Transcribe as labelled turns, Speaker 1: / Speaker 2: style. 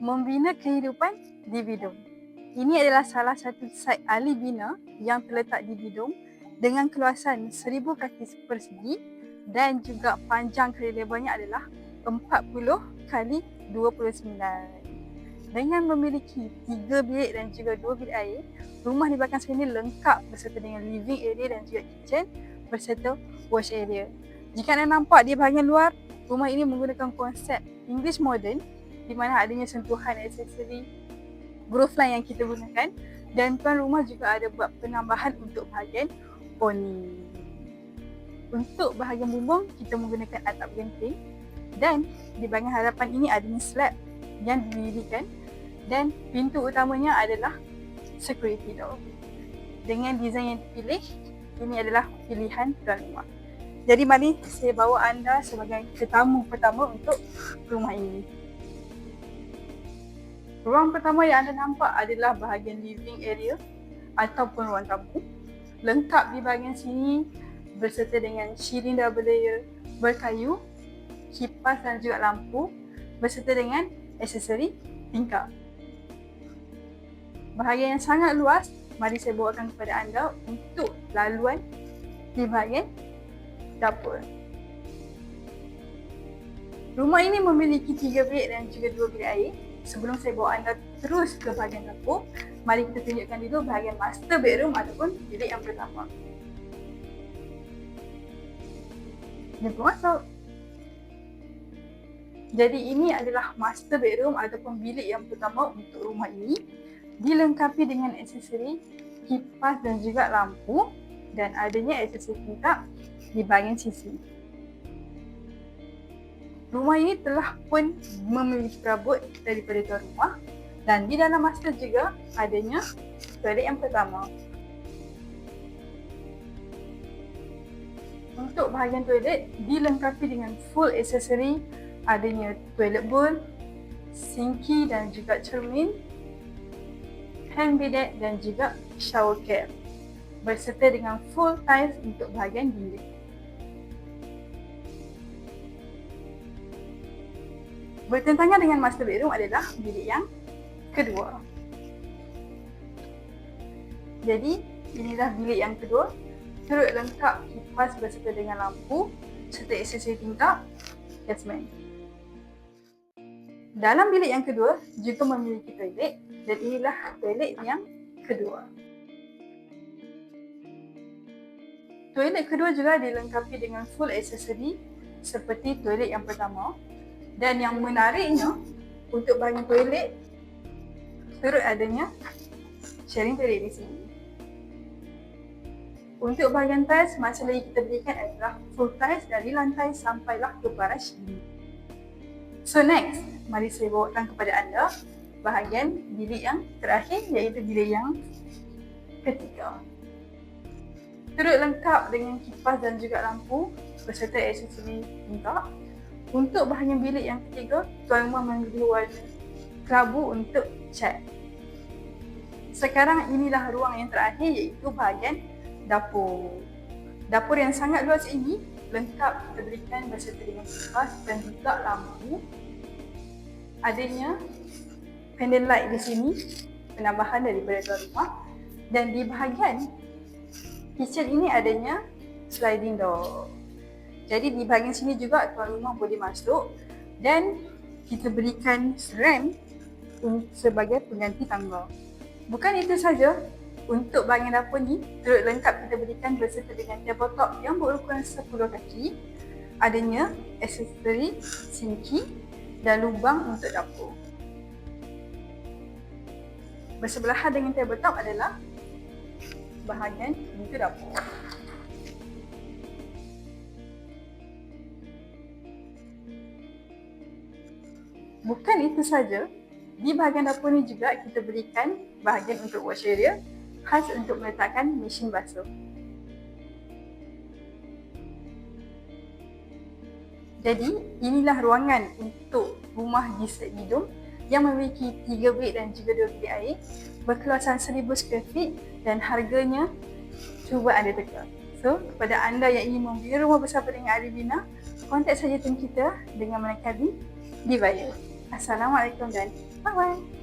Speaker 1: Membina kehidupan di Bidung. Ini adalah salah satu site ahli bina yang terletak di Bidung dengan keluasan 1000 kaki persegi dan juga panjang kali lebarnya adalah 40 kali 29. Dengan memiliki 3 bilik dan juga 2 bilik air, rumah di belakang saya ini lengkap berserta dengan living area dan juga kitchen berserta wash area. Jika anda nampak di bahagian luar, rumah ini menggunakan konsep English modern di mana adanya sentuhan aksesori roof line yang kita gunakan, dan tuan rumah juga ada buat penambahan untuk bahagian awning. Untuk bahagian bumbung, kita menggunakan atap genting, dan di bahagian hadapan ini adanya slab yang didirikan, dan pintu utamanya adalah security door. Dengan desain yang dipilih, ini adalah pilihan tuan rumah. Jadi mari saya bawa anda sebagai tetamu pertama untuk rumah ini. Ruang pertama yang anda nampak adalah bahagian living area ataupun ruang tamu. Lengkap di bahagian sini berserta dengan shielding double layer berkayu, kipas dan juga lampu berserta dengan aksesori tingkap. Bahagian yang sangat luas, mari saya bawakan kepada anda untuk laluan di bahagian dapur. Rumah ini memiliki 3 bilik dan juga 2 bilik air. Sebelum saya bawa anda terus ke bahagian dapur, mari kita tunjukkan dulu bahagian master bedroom ataupun bilik yang pertama. Jom masuk. Jadi ini adalah master bedroom ataupun bilik yang pertama untuk rumah ini. Dilengkapi dengan aksesori kipas dan juga lampu, dan adanya aksesori tingkap di bahagian sisi. Rumah ini telah pun memiliki perabot daripada tuan rumah, dan di dalam master juga adanya toilet yang pertama. Untuk bahagian toilet dilengkapi dengan full aksesori, adanya toilet bowl, sinki dan juga cermin, hand bidet dan juga shower cap berserta dengan full tiles untuk bahagian bilik. Bertentangan dengan master bedroom adalah bilik yang kedua. Jadi inilah bilik yang kedua, turut lengkap kipas berserta dengan lampu serta aksesori tingkap casement. Dalam bilik yang kedua juga memiliki toilet, dan inilah toilet yang kedua. Toilet kedua juga dilengkapi dengan full aksesori seperti toilet yang pertama, dan yang menariknya untuk bahagian toilet turut adanya sharing toilet di sini. Untuk bahagian tiles, masih lagi kita berikan adalah full tiles dari lantai sampailah ke baras ini. So next, mari saya bawakan kepada anda bahagian bilik yang terakhir, iaitu bilik yang ketiga. Turut lengkap dengan kipas dan juga lampu berserta aksesori tingkap. Untuk bahagian bilik yang ketiga, tuan rumah memilih warna kelabu untuk cat. Sekarang inilah ruang yang terakhir, iaitu bahagian dapur. Dapur yang sangat luas ini lengkap diberikan berserta dengan kipas dan juga lampu. Adanya candle light di sini, penambahan daripada tuan rumah, dan di bahagian kitchen ini adanya sliding door. Jadi di bahagian sini juga tuan rumah boleh masuk, dan kita berikan ramp sebagai pengganti tangga. Bukan itu saja, untuk bahagian dapur ni turut lengkap kita berikan berserta dengan tabletop yang berukuran 10 kaki, adanya aksesori sinki dan lubang untuk dapur. Bersebelahan dengan tabletop adalah bahagian pintu dapur. Bukan itu saja, di bahagian dapur ni juga kita berikan bahagian untuk wash area khas untuk meletakkan mesin basuh. Jadi inilah ruangan untuk rumah di Site Bidung yang memiliki 3 bilik dan juga 2 bilik air berkeluasan 1000 square feet, dan harganya cuba anda teka. So kepada anda yang ingin membeli rumah bersama dengan ahli bina, kontak saja tim kita dengan menekan link di bio. Assalamualaikum dan Bye-bye.